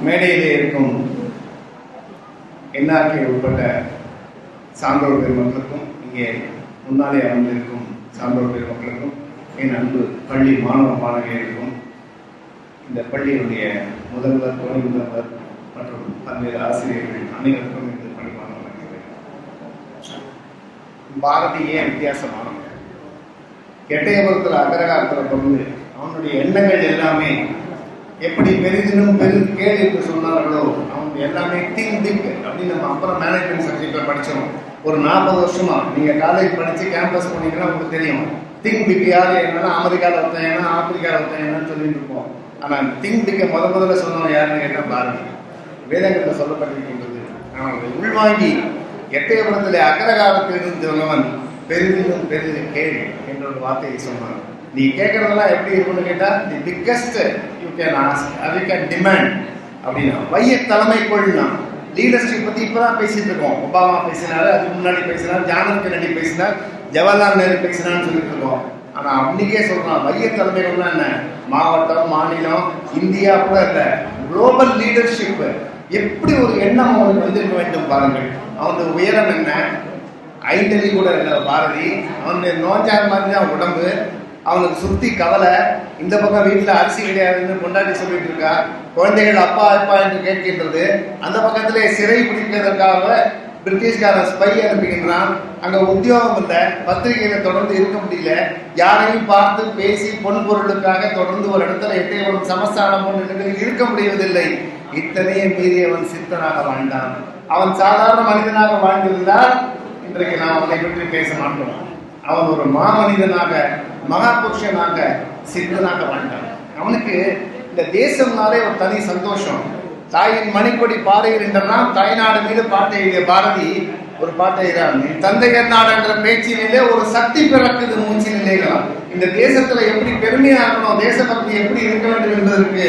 மேடையிலே இருக்கும் என்ஆர்கே உட்பட்ட சான்றோர் பெருமக்களுக்கும் இங்கே முன்னாலே அமர்ந்திருக்கும் சான்றோர் பெருமக்களுக்கும் என் அன்பு பள்ளி மாணவ மாணவியர்களுக்கும் இந்த பள்ளியினுடைய முதல்வர், துணை முதல்வர் மற்றும் பல்வேறு ஆசிரியர்கள் அனைவருக்கும் இந்த பள்ளி மாணவ மாணவியர்கள். பாரதியே வித்தியாசமானவங்க. எட்டயபுரத்தில் அகரகாரத்தில் கொண்டு அவனுடைய எண்ணங்கள் எல்லாமே எப்படி பெரிதினும் கேள் என்று சொன்னார்களோ அவங்க எல்லாமே திங்க் பிக் அப்படின்னு நம்ம அப்புறம் மேனேஜ்மெண்ட் சப்ஜெக்ட்ல படிச்சோம். ஒரு 40 வருஷமா நீங்க காலேஜ் படிச்சு கேம்பஸ் போனீங்கன்னா உங்களுக்கு தெரியும் திங்க் பிக் யாரு என்னன்னா அமெரிக்காவில் ஒருத்தன் என்ன, ஆப்பிரிக்காவில் ஒருத்தன் என்னன்னு சொல்லிட்டு இருப்போம். ஆனா திங்க் பிக்கை முதல்ல சொன்னோம் யாருன்னு கேட்டா பாரதி. வேதங்களில் சொல்லப்பட்டிருக்கின்றது. ஆனால் உள்வாங்கி எட்டயபுரத்திலே அகரகாலத்தில் இருந்தவன் பெரிதிலும் பெரிது கேள் என்ற ஒரு வார்த்தையை சொன்னான். நீ கேட்கறதெல்லாம் எப்படி இருக்குன்னு கேட்டா the biggest you can ask, அது கேன் டிமாண்ட் அப்படின்னா வைய தலைமை கொள்னா லீடர்ஷிப் பத்தி இப்பதான் பேசிட்டு இருக்கோம். ஒபாமா பேசினாரு, அதுக்கு முன்னாடி பேசினார், ஜான் எஃப் கென்னடி பேசினார், ஜவஹர்லால் நேரு பேசினான்னு சொல்லிட்டு இருக்கோம். ஆனா அன்னைக்கே சொல்றான் வைய தலைமைகள்னா என்ன, மாவட்டம், மாநிலம், இந்தியா கூட இல்ல, குளோபல் லீடர்ஷிப். எப்படி ஒரு எண்ணம் அவனுக்கு வந்திருக்க வேண்டும் பாருங்கள். அவனுடைய உயரம் என்ன, ஐந்தலி கூட இல்லை பாரதி. அவனுடைய நோஞ்சார் மாதிரி தான் உடம்பு. அவனுக்கு சுத்தி கவலை. இந்த பக்கம் வீட்டுல அரிசி கிடையாதுன்னு கொண்டாடி சொல்லிட்டு இருக்கா. குழந்தைகள் அப்பா அப்பா என்று கேட்கின்றது. அந்த பக்கத்திலே சிறை பிடிப்பதற்காக பிரிட்டிஷ்காரன் ஸ்பை அனுப்புகின்றான். அங்க உத்தியோகம் இல்லை, பத்திரிகையில தொடர்ந்து இருக்க முடியல, யாரையும் பார்த்து பேசி பொன் பொருளுக்காக தொடர்ந்து ஒரு இடத்துல எட்டயபுரம் சமஸ்தானம் போன்ற இருக்க முடிவதில்லை. இத்தனையே மீறி அவன் சித்தனாக வாழ்ந்தான். அவன் சாதாரண மனிதனாக வாழ்ந்திருந்தால் இன்றைக்கு நாம் அவனை பற்றி பேச மாட்டோம். அவன் ஒரு மாமனிதனாக, மகா புருஷனாக, சித்தனாக வாழ்ந்தான். அவனுக்கு இந்த தேசம்னாலே ஒரு தனி சந்தோஷம். தாயின் மணிக்கொடி பாறையில் என்றெல்லாம் தாய்நாடு மீது பாட்டை எழுதிய பாரதி ஒரு பாட்டை எழுதாங்க. தந்தையர் நாடு என்ற பேச்சினிலே ஒரு சக்தி பிறக்குது மூச்சினிலேகலாம். இந்த தேசத்துல எப்படி பெருமையா இருக்கணும், தேசபக்தி எப்படி இருக்க வேண்டும் என்பதற்கு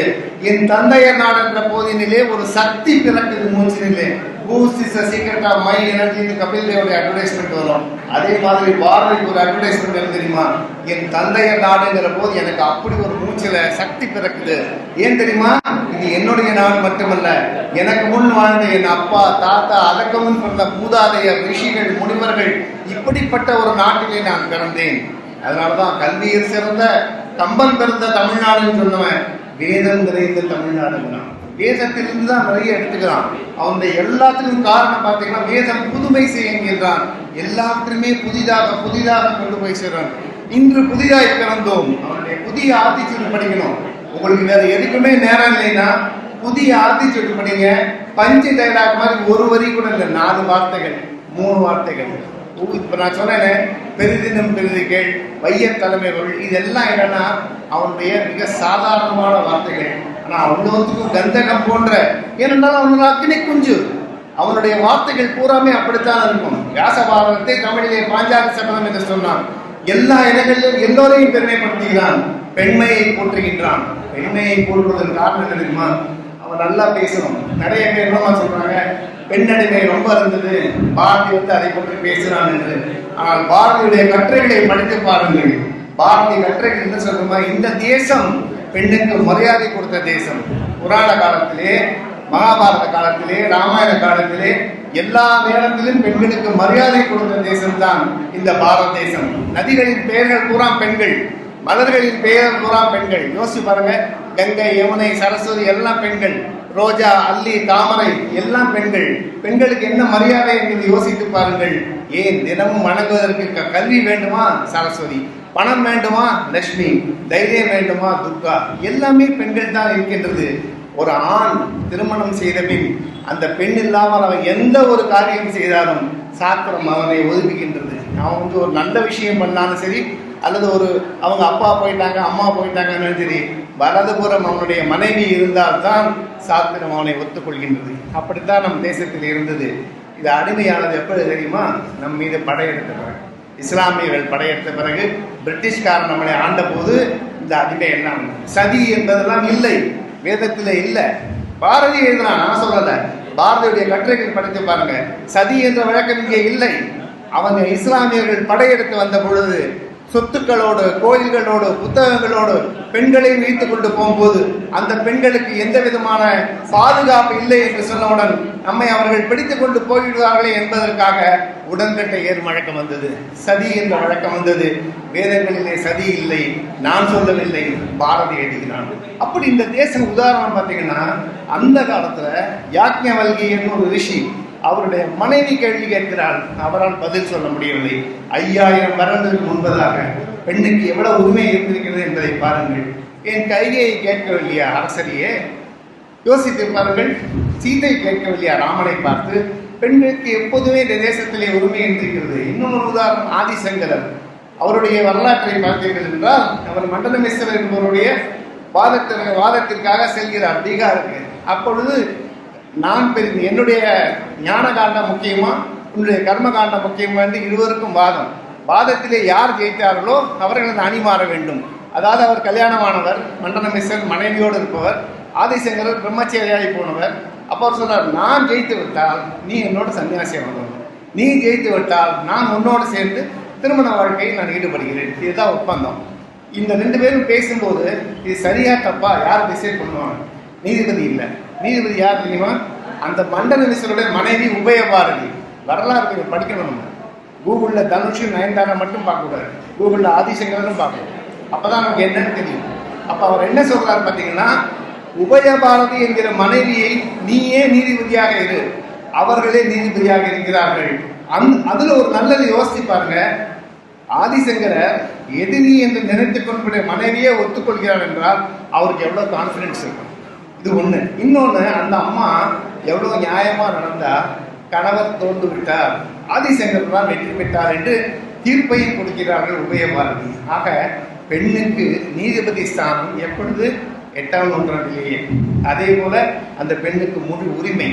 என் தந்தையர் நாடு என்ற போதினிலே ஒரு சக்தி பிறக்குது மூச்சினிலே. Boost is the secret of my energy Kapil தேவோட அட்வர்டைஸ்மெண்ட் வரும். அதே மாதிரி பாரதிக்கு ஒரு அட்வர்டைஸ்மெண்ட் எழுத தெரியுமா, என் தந்தையர் நாடுங்கிற போது எனக்கு அப்படி ஒரு மூச்சில சக்தி பிறக்குது. ஏன் தெரியுமா, இது என்னுடைய நாடு மட்டுமல்ல, எனக்கு முன் வாழ்ந்த என் அப்பா, தாத்தா, அதற்கு முன் பிறந்த மூதாதையர், ரிஷிகள், முனிவர்கள், இப்படிப்பட்ட ஒரு நாட்டிலே நான் பிறந்தேன். அதனாலதான் கல்வியில் சிறந்த கம்பன் பிறந்த தமிழ்நாடுன்னு சொன்னவன் வேதம் நிறைந்த தமிழ்நாடுங்கிறான். வேதத்திலிருந்து தான் நிறைய எடுத்துக்கிறான். அவனுடைய எல்லாத்துக்கும் காரணம் பார்த்தீங்கன்னா வேதம் புதுமை செய்கின்றான். எல்லாவற்றுமே புதிதாக புதிதாக கொண்டு போய் சேர்றான். இன்று புதிதாக பிறந்தோம், அவனுடைய புதிய ஆத்திச்சூடி படிக்கணும். உங்களுக்கு வேற எதுக்குமே நேரம் இல்லைன்னா புதிய ஆத்திச்சூடி படிங்க. பஞ்சு டைலாக் மாதிரி ஒரு வரி கூட இல்லை, 4 வார்த்தைகள், 3 வார்த்தைகள். இப்ப நான் சொன்னேன் பெரிதினும் பெரிது கேள், வைய தலைமைகள், இதெல்லாம் என்னன்னா அவனுடைய மிக சாதாரணமான வார்த்தைகள். ஆனா அவ்வளவுக்கும் கந்தகம் போன்ற, ஏனென்றால் அவனோட அக்னி குஞ்சு. அவனுடைய வார்த்தைகள் பூராமே அப்படித்தான் இருக்கும். வியாசபாரதத்தை தமிழிலே பாஞ்சாலி சபதம் என்று சொன்னான். எல்லா இடங்களிலும் எல்லோரையும் பெருமைப்படுத்துகிறான், பெண்மையை போற்றுகின்றான். பெண்மையை போற்றுவதற்கு காரணம் இருக்குமா, அவன் நல்லா பேசணும். நிறைய பேர் என்னமா சொல்றாங்க, பெண்ணடிமை ரொம்ப இருந்தது, பாரதி அதை பற்றி பேசுறான் என்று. ஆனால் பாரதியுடைய கட்டுரைகளை படித்து பாருங்கள். பாரதி கட்டுரைகள் என்ன சொல்றோமா, இந்த தேசம் பெண்ணுக்கு மரியாதை கொடுத்த தேசம். புராண காலத்திலே, மகாபாரத காலத்திலே, ராமாயண காலத்திலே எல்லா நேரத்திலும் பெண்களுக்கு மரியாதை கொடுத்த தேசம்தான் இந்த பாரத தேசம். நதிகளின் பெயர்கள் பூரா பெண்கள், மலர்களின் பெயர் பூரா பெண்கள். யோசிச்சு பாருங்க, கங்கை, யமுனை, சரஸ்வதி எல்லாம் பெண்கள், ரோஜா, அல்லி, தாமரை எல்லாம் பெண்கள். பெண்களுக்கு என்ன மரியாதை என்று யோசித்து பாருங்கள். ஏன் தினமும் வணங்குவதற்கு கல்வி வேண்டுமா, சரஸ்வதி, பணம் வேண்டுமா, லட்சுமி, தைரியம் வேண்டுமா, துர்கா, எல்லாமே பெண்கள் தான் இருக்கின்றது. ஒரு ஆண் திருமணம் செய்த பின் அந்த பெண் இல்லாமல் அவன் எந்த ஒரு காரியம் செய்தாலும் சாத்திரம் அவனை ஒதுக்குகின்றது. அவன் ஒரு நல்ல விஷயம் பண்ணாலும் சரி, அல்லது அவங்க அப்பா போயிட்டாங்க, அம்மா போயிட்டாங்கன்னு சரி, வலதுபுறம் அவனுடைய மனைவி இருந்தால்தான் சாத்திரம் அவனை ஒத்துக்கொள்கின்றது. அப்படித்தான் நம் தேசத்தில் இருந்தது. இது அடிமையானது எப்பொழுது தெரியுமா, நம் மீது படையெடுத்த பிறகு, இஸ்லாமியர்கள் படையெடுத்த பிறகு, பிரிட்டிஷ்காரன் நம்மளை ஆண்ட போது இந்த அடிமை எல்லாம். சதி என்பதெல்லாம் இல்லை, வேதத்திலே இல்லை. பாரதி எழுதினான், நான் சொல்லல, பாரதியுடைய கட்டுரைகள் படித்து பாருங்க. சதி என்ற வழக்கம் இங்கே இல்லை. அவங்க இஸ்லாமியர்கள் படையெடுத்து வந்த பொழுது சொத்துக்களோடு, கோயில்களோடு, புத்தகங்களோடு பெண்களை வைத்துக் கொண்டு போகும்போது அந்த பெண்களுக்கு எந்த விதமான பாதுகாப்பு இல்லை என்று சொன்னவுடன் நம்மை அவர்கள் பிடித்துக் கொண்டு போய்விடுவார்களே என்பதற்காக உடன்கட்டை ஏறும் வழக்கம் வந்தது, சதி என்ற வழக்கம் வந்தது. வேதங்களிலே சதி இல்லை, நான் சொல்லவில்லை, பாரதி எழுதுகிறான். அப்படி இந்த தேசம் உதாரணம் பார்த்தீங்கன்னா, அந்த காலத்துல யாக்ஞவல்கி என்ற ஒரு ரிஷி அவருடைய மனைவி கேள்வி கேட்கிறாள், அவரால் பதில் சொல்ல முடியவில்லை. 5000 வருடங்களுக்கு முன்பதாக பெண்ணுக்கு எவ்வளவு உரிமை இருந்திருக்கிறது என்பதை பாருங்கள். என் கைகையை கேட்கவில்லையா அரசரையே? யோசித்து பாருங்கள். சீதை கேட்கவில்லையா ராமனை பார்த்து? பெண்களுக்கு எப்போதுமே இந்த தேசத்திலே உரிமை இருந்திருக்கிறது. இன்னொரு உதாரணம் ஆதிசங்கரர். அவருடைய வரலாற்றை பார்த்தீர்கள் என்றால், அவர் மண்டலமேஸ்வரர் என்பவருடைய வாதத்திற்காக செல்கிறார் பீகாருக்கு. அப்பொழுது நான் என்னுடைய ஞான காண்டம் முக்கியமா, உன்னுடைய கர்ம காண்டம் முக்கியமா என்று இருவருக்கும் வாதத்திலே யார் ஜெயித்தார்களோ அவர்களது அணி மாற வேண்டும். அதாவது அவர் கல்யாணமானவர், மண்டலமேஸ்வரர் மனைவியோடு இருப்பவர், ஆதிசங்கரர் பிரம்மச்சேரியாகி போனவர். அப்போ அவர் சொன்னார், நான் ஜெயித்து விட்டால் நீ என்னோட சன்னியாசியம் வரணும், நீ ஜெயித்து விட்டால் நான் உன்னோடு சேர்ந்து திருமண வாழ்க்கையில் நான் ஈடுபடுகிறேன். இதுதான் ஒப்பந்தம். இந்த 2 பேரும் பேசும்போது இது சரியா தப்பா யார் டிசைட் பண்ணுவாங்க? நீதிபதி இல்லை. நீதிபதி யார் தெரியுமா? அந்த மண்டலமேஸ்வருடைய மனைவி உபயபாரதி. வரலாறு படிக்கணும். நம்ம கூகுளில் தனுஷ் நயன்தாரா மட்டும் பார்க்கக்கூடாது, கூகுளில் ஆதிசங்கரனும் பார்க்கணும். அப்போதான் நமக்கு என்னன்னு தெரியும். அப்போ அவர் என்ன சொல்றாரு பார்த்தீங்கன்னா, உபயபாரதி என்கிற மனைவியை நீயே நீதிபதியாக இரு, அவர்களே நீதிபதியாக இருக்கிறார்கள். அதுல ஒரு நல்லது யோசிச்சு பாருங்க. ஆதிசங்கரர் எதிரி என்று நினைத்துக் கொண்டு மனைவியே ஒத்துக்கொள்கிறார் என்றால் அவருக்கு எவ்வளவு கான்பிடன்ஸ் இருக்கும். இது ஒண்ணு. இன்னொன்னு, அந்த அம்மா எவ்வளவு நியாயமா நடந்தா, கணவர் தோன்று விட்டார், ஆதிசங்கர் தான் வெற்றி பெற்றார் என்று தீர்ப்பையும் கொடுக்கிறார்கள் உபயபாரதி. ஆக பெண்ணுக்கு நீதிபதி ஸ்தானம் எப்பொழுது? 8ஆம் நூற்றாண்டிலேயே. அதே போல அந்த பெண்ணுக்கு முழு உரிமை,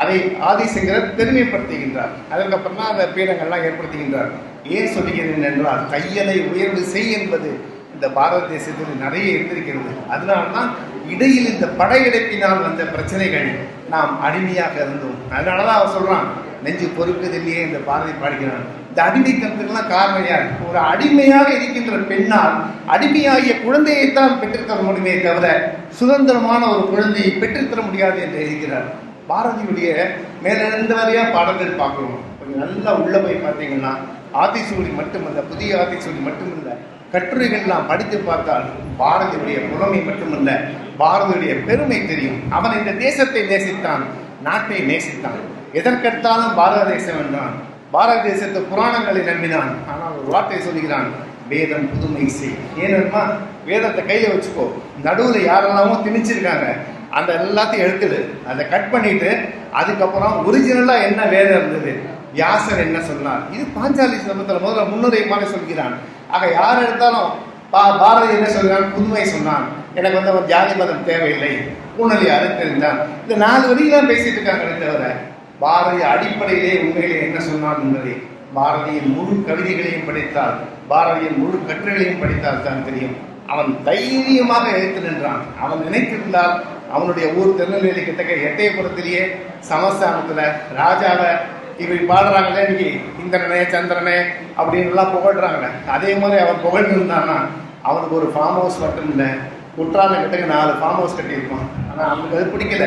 அதை ஆதிசங்கரர் பெருமைப்படுத்துகின்றார். அதற்கப்புறம் தான் அந்த பீடங்கள்லாம் ஏற்படுத்துகின்றார். ஏன் சொல்லுகிறேன் என்றால், கையலை உயர்வு செய் என்பது இந்த பாரத தேசத்தில் நிறைய இருந்திருக்கிறது. அதனால்தான் இடையில் இந்த படையெடுப்பினால் வந்த பிரச்சனைகள் நாம் அடிமையாக இருந்தோம். அதனாலதான் அவர் சொல்றான், நெஞ்சு பொறுக்குதில்லையே இந்த பாரதி பாடுகிறான். இந்த அடிமைத்தனத்துக்கெல்லாம் காரணம் யார்? ஒரு அடிமையாக இருக்கின்ற பெண்ணால் அடிமையாகிய குழந்தையைத்தான் பெற்றுத்தர முடியுமே தவிர சுதந்திரமான ஒரு குழந்தையை பெற்றுத்தர முடியாது என்று எழுதுகிறார். பாரதியுடைய மேலிருந்து வரையா பாடல்கள் பார்க்கணும். கொஞ்சம் நல்லா உள்ள போய் பார்த்தீங்கன்னா, ஆத்திசூடி மட்டுமல்ல, புதிய ஆத்திசூடி மட்டுமல்ல, கட்டுரைகள்லாம் படித்து பார்த்தால் பாரதியுடைய புலமை மட்டுமல்ல, பாரதியுடைய பெருமை தெரியும். அவன் இந்த தேசத்தை நேசித்தான், நாட்டை நேசித்தான். எதற்கெடுத்தாலும் பாரத தேசம் என்றான். பாரத தேசத்து புராணங்களை நம்பினான். ஆனால் ஒரு வார்த்தை சொல்கிறான், வேதம் புதுமை செய். ஏன்னா வேதத்தை கையில வச்சுக்கோ, நடுவில் யாரெல்லாமோ திணிச்சிருக்காங்க, அந்த எல்லாத்தையும் எடுத்துடு, அதை கட் பண்ணிட்டு அதுக்கப்புறம் ஒரிஜினலா என்ன வேதம் இருந்தது, வியாசர் என்ன சொன்னார், இது பாஞ்சாலி சபத்தில் முதல்ல முன்னுரை மாதிரி சொல்கிறான். ஆக யார் எடுத்தாலும் பாரதி என்ன சொல்கிறான், புதுமை சொன்னான். எனக்கு அவன் ஜாதி மதம் தேவையில்லை, பூனலி அறுத்திருந்தான். இந்த 4 வரிதான் பேசிட்டு இருக்காங்களே தவிர பாரதி அடிப்படையிலே உண்மையிலே என்ன சொன்னான் என்பதை, பாரதியின் முழு கவிதைகளையும் படித்தால், பாரதியின் முழு கட்டுரைகளையும் படித்தால் தான் தெரியும். அவன் தைரியமாக எழுத்து நின்றான். அவன் நினைத்திருந்தால் அவனுடைய ஊர் திருநெல்வேலி கிட்டக்க எட்டயபுரத்திலேயே சமஸ்தானத்துல ராஜாவை இப்படி பாடுறாங்களே இன்னைக்கு, இந்திரனே சந்திரனே அப்படின்னு எல்லாம் புகழ்றாங்களே, அதே மாதிரி அவன் புகழ்ந்து இருந்தான்னா அவனுக்கு ஒரு ஃபார்ம் ஹவுஸ் மட்டும் இல்லை, குற்றால கிட்டக்க 4 ஃபார்ம் ஹவுஸ் கட்டியிருப்பான். ஆனால் அவனுக்கு அது பிடிக்கல.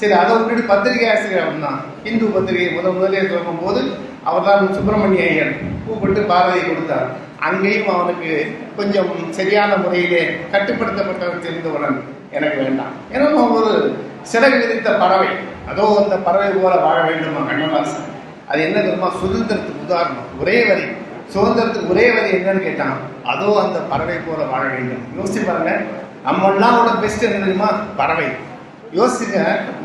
சரி, அதை விட்டுட்டு பத்திரிகை ஆசிரியர் அவன் தான். இந்து பத்திரிகை முதலே துவங்கும் போது அவர் தான் சுப்பிரமணிய ஐயர் கூப்பிட்டு பாரதியை கொடுத்தார். அங்கேயும் அவனுக்கு கொஞ்சம் சரியான முறையிலே கட்டுப்படுத்தப்பட்டவர் தெரிந்தவுடன் எனக்கு வேண்டாம். ஏன்னா ஒரு சிறகு விதித்த பறவை, அதோ அந்த பறவை போல வாழ வேண்டுமா கண்ணதாசன். அது என்ன தெரியுமா, சுதந்திரத்துக்கு உதாரணம். ஒரே வரி, சுதந்திரத்துக்கு ஒரே வரி என்னன்னு கேட்டான், அதோ அந்த பறவை போல வாழ வேண்டும். யோசிச்சு பாருங்க, நம்மளாம் பெஸ்ட் என்ன தெரியுமா, பறவை. யோசிச்சுங்க,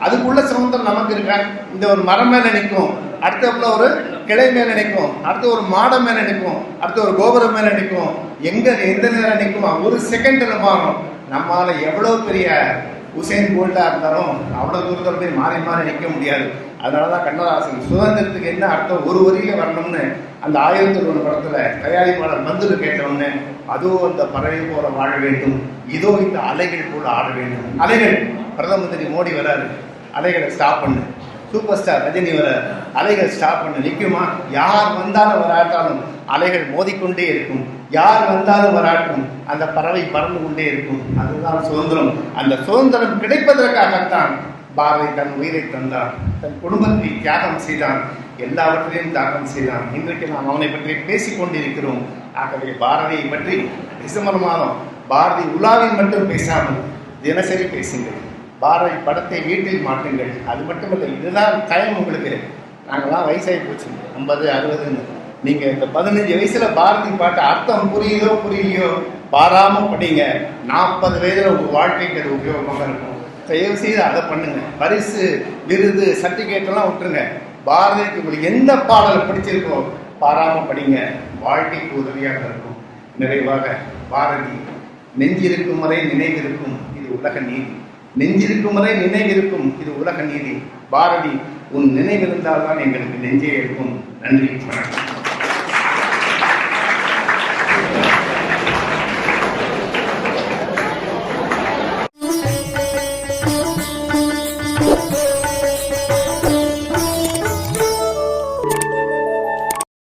அதுக்குள்ள சுதந்திரம் நமக்கு இருக்க. இந்த ஒரு மரம் மேல நிற்கும், அடுத்தப்புல ஒரு கிளை மேல நிற்கும், அடுத்து ஒரு மாடம் மேல நிற்கும், அடுத்து ஒரு கோபுரம் மேல நிற்கும். எந்த நேரம் நிற்குமா, ஒரு செகண்ட்ல மாறும். நம்மால எவ்வளவு பெரிய உசேன் போல்டா இருந்தாலும் அவ்வளவு தூரத்தில் போய் மாறி மாறி நிற்க முடியாது. அதனாலதான் கண்ணதாசன் சுதந்திரத்துக்கு என்ன அர்த்தம் ஒரு வரியில வரணும்னு அந்த 1001 படத்துல தயாரிப்பாளர் மந்துரு கேட்டவுடனே, அதோ அந்த பறவை போல வாழ வேண்டும், இதோ இந்த அலைகள் போல ஆட வேண்டும். அலைகள், பிரதம மந்திரி மோடி வராரு, அலைகளை ஸ்டாப் பண்ணு. சூப்பர் ஸ்டார் ரஜினி வராரு, அலைகள் ஸ்டாப் பண்ணு. நிற்குமா? யார் வந்தாலும் வராட்டாலும் அலைகள் மோதிக்கொண்டே இருக்கும். யார் வந்தாலும் வராட்டும், அந்த பறவை பறந்து கொண்டே இருக்கும். அதுதான் சுதந்திரம். அந்த சுதந்திரம் கிடைப்பதற்காகத்தான் பாரதி தன் உயிரை தந்தான், தன் குடும்பத்தை தியாகம் செய்தான், எல்லாவற்றையும் தியாகம் செய்தான். இன்றைக்கு நாம் அவனை பற்றி பேசிக் கொண்டிருக்கிறோம். ஆகவே பாரதியை பற்றி டிசம்பர் மாதம் பாரதி உலாவில் மட்டும் பேசாமல் தினசரி பேசுங்கள். பாரதி படத்தை வீட்டில் மாட்டுங்கள். அது மட்டுமல்ல, இதுதான் டைம் உங்களுக்கு. நாங்கள்லாம் வயசாகி போச்சு 50 60ன்னு. நீங்கள் இந்த 15 வயசுல பாரதி பாட்டு அர்த்தம் புரியுதோ புரியலையோ பாராமல் படிங்க. 40 வயதில் உங்கள் வாழ்க்கைக்கு அது உபயோகமாக இருக்கும். தயவு செய்து அதை பண்ணுங்க. பரிசு, விருது, சர்டிஃபிகேட்டெல்லாம் விட்டுருங்க. பாரதிக்கு உங்களுக்கு எந்த பாடல் பிடிச்சிருக்கோ பாராமல் படிங்க. வாழ்க்கைக்கு உதவியாக இருக்கும். நிறைவாக, பாரதி நெஞ்சிருக்கும் வரை நினைவிருக்கும், இது உலக நீதி. நெஞ்சிருக்கும் வரை நினைவிருக்கும், இது உலக நீதி. பாரதி, உன் நினைவிருந்தால்தான் எங்களுக்கு நெஞ்சே இருக்கும். நன்றி, வணக்கம்.